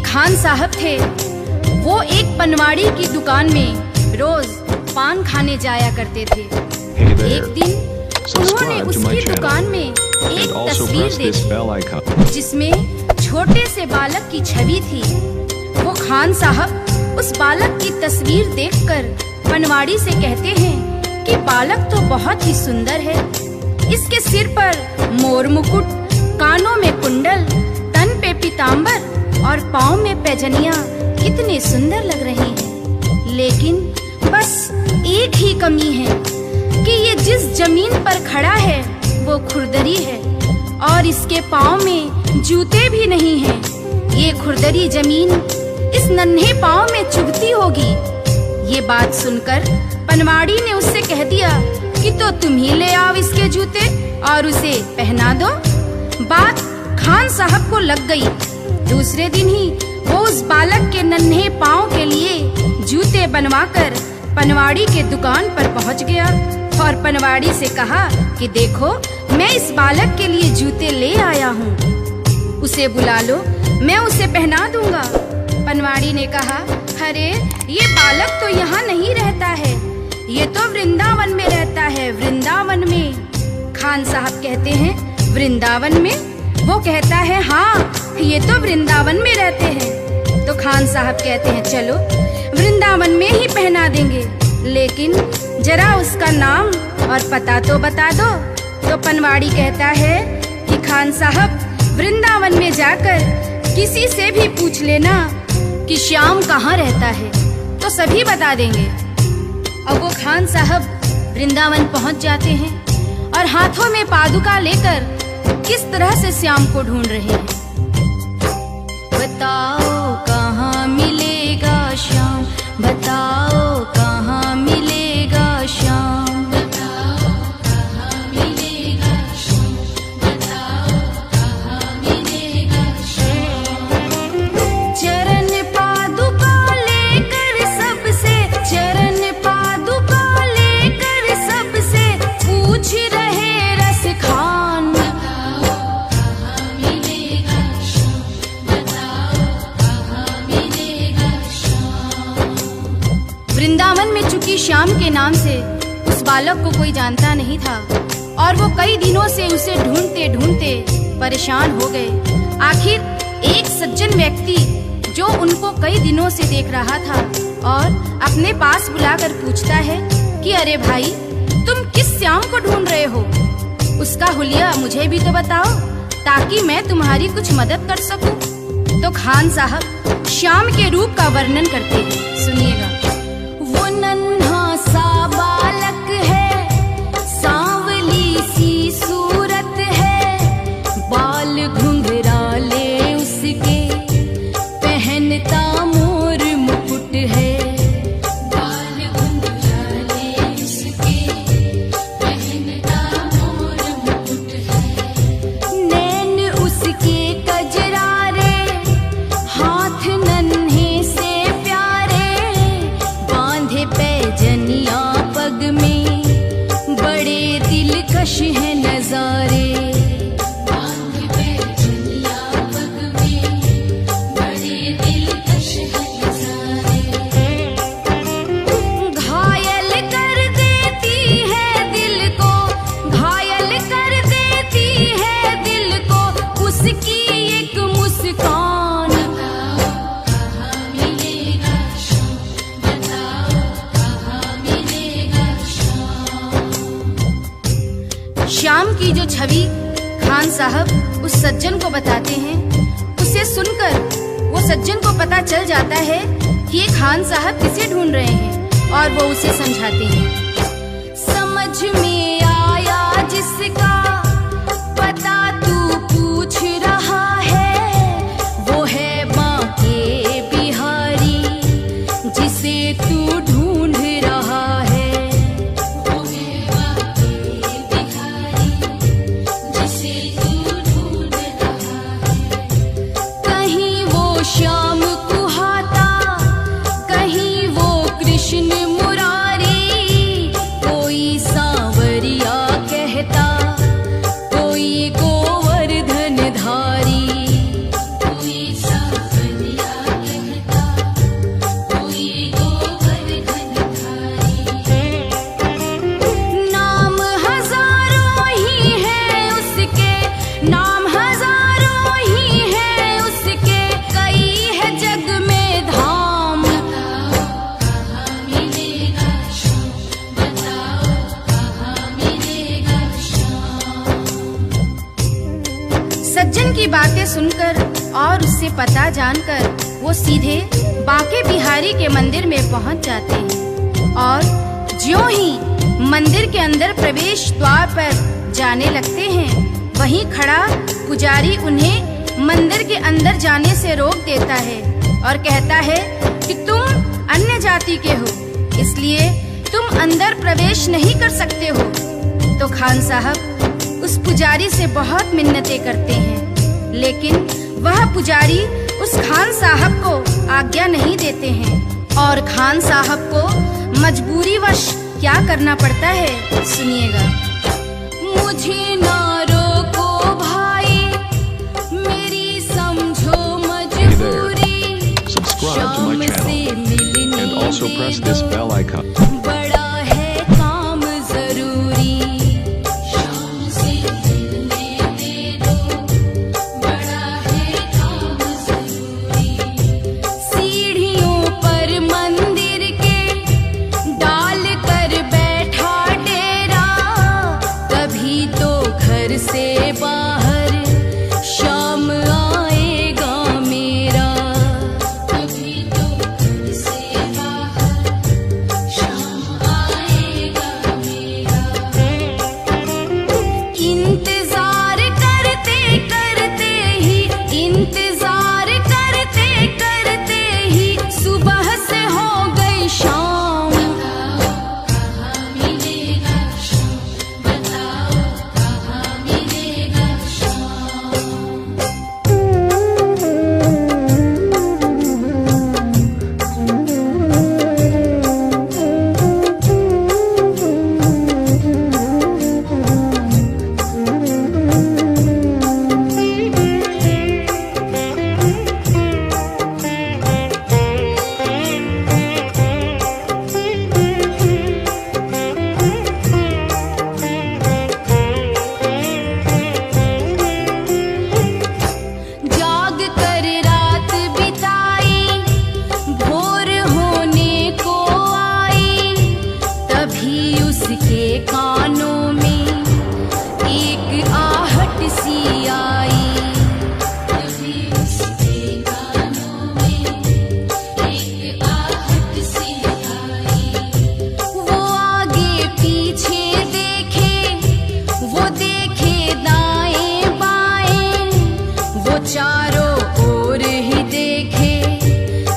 खान साहब थे, वो एक पनवाड़ी की दुकान में रोज पान खाने जाया करते थे। एक दिन उन्होंने उसकी दुकान में एक तस्वीर देखी जिसमें छोटे से बालक की छवि थी। वो खान साहब उस बालक की तस्वीर देखकर पनवाड़ी से कहते हैं कि बालक तो बहुत ही सुंदर है। इसके सिर पर मोर मुकुट, कानों में कुंडल, तन पे पीतांबर और पाँव में पैजनियां कितने सुंदर लग रहे हैं। लेकिन बस एक ही कमी है कि ये जिस जमीन पर खड़ा है वो खुरदरी है और इसके पाँव में जूते भी नहीं हैं। ये खुरदरी जमीन इस नन्हे पाँव में चुभती होगी। ये बात सुनकर पनवाड़ी ने उससे कह दिया कि तो तुम ही ले आओ इसके जूते और उसे पहना दो। बात खान साहब को लग गई। दूसरे दिन ही वो उस बालक के नन्हे पाँव के लिए जूते बनवाकर पनवाड़ी के दुकान पर पहुंच गया और पनवाड़ी से कहा कि देखो, मैं इस बालक के लिए जूते ले आया हूँ, उसे बुला लो, मैं उसे पहना दूंगा। पनवाड़ी ने कहा, अरे ये बालक तो यहाँ नहीं रहता है, ये तो वृंदावन में रहता है, वृंदावन में। खान साहब कहते हैं, वृंदावन में? वो कहता है, हाँ, ये तो वृंदावन में रहते हैं। तो खान साहब कहते हैं, चलो वृंदावन में ही पहना देंगे, लेकिन जरा उसका नाम और पता तो बता दो। तो पनवाड़ी कहता है कि खान साहब, वृंदावन में जाकर किसी से भी पूछ लेना कि श्याम कहाँ रहता है, तो सभी बता देंगे। और वो खान साहब वृंदावन पहुंच जाते हैं और हाथों में पादुका लेकर किस तरह से श्याम को ढूंढ रहे हैं। बताओ कहाँ मिलेगा श्याम, बताओ कहाँ मिलेगा श्याम, बताओ कहाँ मिलेगा श्याम, बताओ कहाँ मिलेगा श्याम। चरण पादुका लेकर सबसे, चरण पादुका लेकर सबसे पूछ रहे रस खान, वृंदावन में चूंकि श्याम के नाम से उस बालक को कोई जानता नहीं था और वो कई दिनों से उसे ढूंढते ढूंढते परेशान हो गए। आखिर एक सज्जन व्यक्ति जो उनको कई दिनों से देख रहा था और अपने पास बुलाकर पूछता है कि अरे भाई, तुम किस श्याम को ढूंढ रहे हो? उसका हुलिया मुझे भी तो बताओ ताकि मैं तुम्हारी कुछ मदद कर सकूं। तो खान साहब श्याम के रूप का वर्णन करते हैं, सुनिएगा। वो नन्हा सा बालक है, सांवली सी सूरत है, बाल घुंघराले उसके, पहनता मोर मुकुट है, बाल घुंघराले उसके, पहनता मोर मुकुट है, नैन उसके कजरारे, हाथ नन्हे से प्यारे, बांधे पैजनिया पग में, बड़े दिलकश है नजारे, बांधे पैजनिया पग में, बड़े दिलकश है नजारे। घायल कर देती है दिल को, घायल कर देती है दिल को उसकी एक मुस्कान। बताओ कहाँ मिलेगा श्याम, बताओ कहाँ मिलेगा श्याम। श्याम की जो छवि खान साहब उस सज्जन को बताते हैं, उसे सुनकर वो सज्जन को पता चल जाता है कि ये खान साहब किसे ढूंढ रहे हैं और वो उसे समझाते हैं। समझ में आया जिसका पता तू पूछ रहा है, वो है बांके बिहारी जिसे तू ढूंढ रहा है, वो है बांके बिहारी जिसे तू ढूंढ रहा है। कहीं वो श्याम कुहाता, कहीं वो कृष्ण मुरारी, कोई सांवरिया कहता, सुनकर और उससे पता जानकर वो सीधे बांके बिहारी के मंदिर में पहुंच जाते हैं और ज्यों ही मंदिर के अंदर प्रवेश द्वार पर जाने लगते हैं, वहीं खड़ा पुजारी उन्हें मंदिर के अंदर जाने से रोक देता है और कहता है कि तुम अन्य जाति के हो, इसलिए तुम अंदर प्रवेश नहीं कर सकते हो। तो खान साहब उस पुजारी से बहुत मिन्नतें करते हैं, लेकिन वह पुजारी उस खान साहब को आज्ञा नहीं देते हैं और खान साहब को मजबूरीवश क्या करना पड़ता है, सुनिएगा। मुझे ना रोको भाई, मेरी समझो मजबूरी, शाम से मिलने दे दो, बड़ा है काम जरूरी, शाम से मिलने दे दो, बड़ा है काम जरूरी। सीढ़ियों पर मंदिर के डाल कर बैठा डेरा, कभी तो घर से बाहर शाम आएगा मेरा, कभी तो घर से बाहर शाम आएगा मेरा। इंतजार करते करते ही, इंतजार करते करते ही सुबह से हो गई शाम, कहाँ मिलेगा शाम, बताओ कहाँ मिलेगा शाम। जाग कर रात बिताई, भोर होने को आई, तभी उसके कानों में एक आहट सी आई, तभी उसके कानों में एक आहट सी आई। वो आगे पीछे देखे, वो देखे दाएं बाएं, वो चारों ओर ही देखे,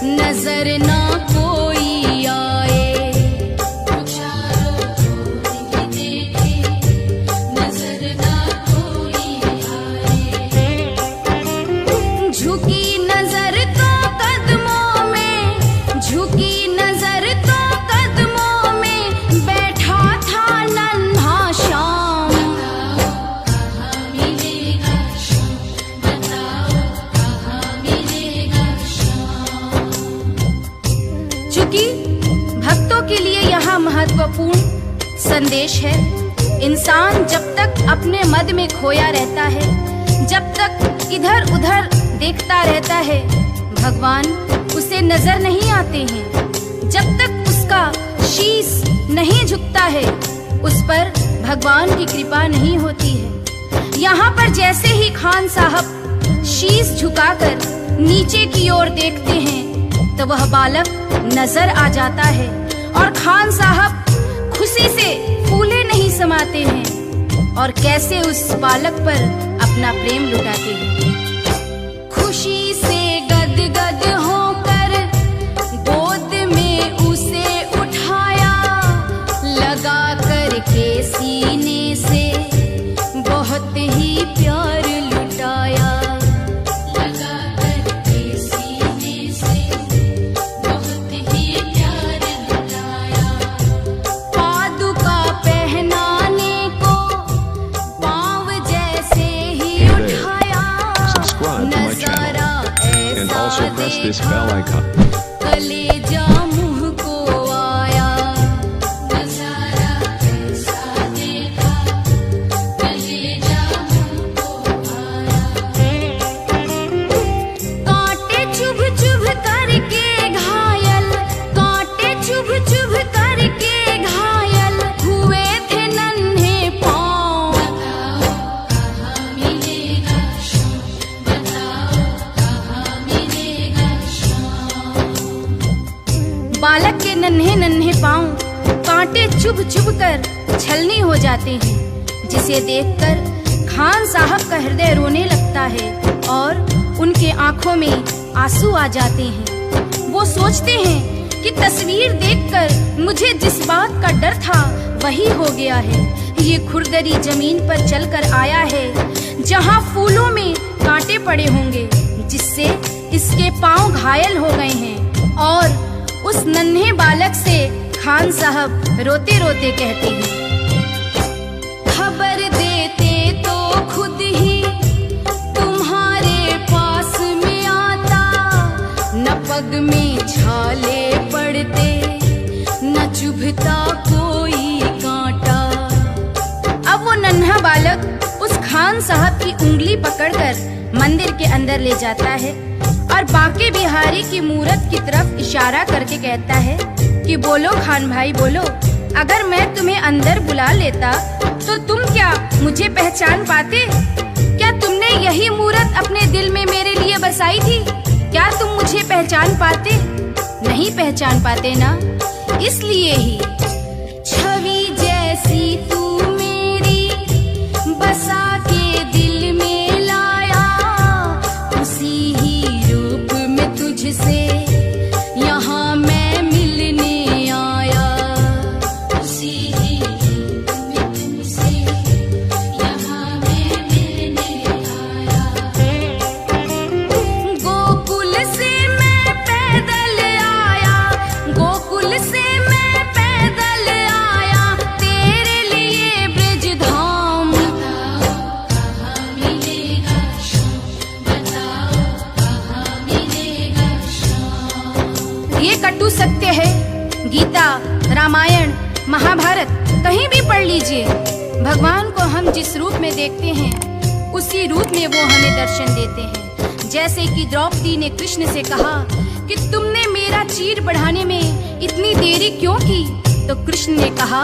नजर ना कोई आए, वो चारों ओर ही देखे, नजर ना कोई आए। झुकी नजर तो कदमों में, झुकी नजर तो कदमों में, बैठा था नन्हा शाम, कहाँ मिलेगा शाम, बताओ कहाँ मिलेगा शाम। चूंकि भक्तों के लिए यहाँ महत्वपूर्ण संदेश है, इंसान जब तक अपने मद में खोया रहता है, जब तक इधर उधर देखता रहता है, भगवान उसे नजर नहीं आते हैं। जब तक उसका शीश नहीं झुकता है, उस पर भगवान की कृपा नहीं होती है। यहाँ पर जैसे ही खान साहब शीश झुकाकर नीचे की ओर देखते हैं, तो वह बालक नजर आ जाता है और खान साहब खुशी से फूले नहीं समाते हैं और कैसे उस बालक पर अपना प्रेम लुटाते हैं। खुशी से गदगद होकर गोद में उसे उठाया, लगा कर के सीने से बहुत ही प्यार लुटाया, लगा कर के सीने से बहुत ही प्यार लुटाया। पादुका पहनाने को पाँव जैसे ही उठाया, नजारा ऐसा देखा, कलेजा मुँह को आया, नजारा ऐसा देखा, कलेजा मुँह को आया। कांटे चुभ चुभ करके घायल, कांटे चुभ चुभ करके घायल हुए थे नन्हे पाँव, बताओ कहाँ मिलेगा शाम, बताओ बालक के नन्हे नन्हे पांव कांटे चुभ चुभ कर छलनी हो जाते हैं, जिसे देखकर खान साहब का हृदय रोने लगता है और उनके आंखों में आंसू आ जाते हैं। वो सोचते हैं कि तस्वीर देखकर मुझे जिस बात का डर था वही हो गया है। ये खुरदरी जमीन पर चलकर आया है जहाँ फूलों में कांटे पड़े होंगे, जिससे इसके पांव घायल हो गए हैं। और उस नन्हे बालक से खान साहब रोते रोते कहते हैं, खबर देते तो खुद ही तुम्हारे पास में आता, न पग में छाले पड़ते न चुभता कोई कांटा। अब वो नन्हा बालक उस खान साहब की उंगली पकड़कर मंदिर के अंदर ले जाता है और बांके बिहारी की मूरत की तरफ इशारा करके कहता है कि बोलो खान भाई बोलो, अगर मैं तुम्हें अंदर बुला लेता तो तुम क्या मुझे पहचान पाते? क्या तुमने यही मूरत अपने दिल में मेरे लिए बसाई थी? क्या तुम मुझे पहचान पाते? नहीं पहचान पाते ना, इसलिए ही छवि जैसी तू मेरी बसा के दिल में लाया, उसी ही रूप में तुझसे यहाँ मैं मिलने आया, उसी ही रूप में तुझसे यहाँ मैं मिलने आया। गोकुल से मैं पैदल आया, गोकुल से मैं पैदल आया, तेरे लिए ब्रज धाम। बताओ कहाँ मिलेगा शाम, बताओ कहाँ मिलेगा शाम। ये कटु सत्य है। गीता, रामायण, महाभारत कहीं भी पढ़ लीजिए। भगवान को हम जिस रूप में देखते हैं उसी रूप में वो हमें दर्शन देते हैं। जैसे कि द्रौपदी ने कृष्ण से कहा कि तुमने मेरा चीर बढ़ाने में इतनी देरी क्यों की? तो कृष्ण ने कहा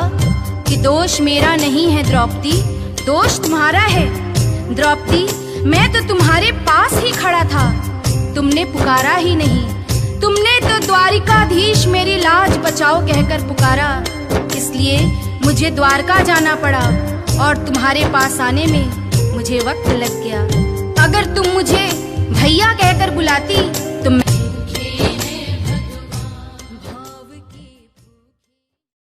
कि दोष मेरा नहीं है द्रौपदी, दोष तुम्हारा है। द्रौपदी, मैं तो तुम्हारे पास ही खड़ा था, तुमने पुकारा ही नहीं। तुमने तो द्वारिकाधीश मेरी लाज बचाओ कहकर पुकारा, इसलिए मुझे द्वारका जाना पड़ा और तुम्हारे पास आने में मुझे वक्त लग गया। अगर तुम मुझे भैया कहकर बुलाती तो मैं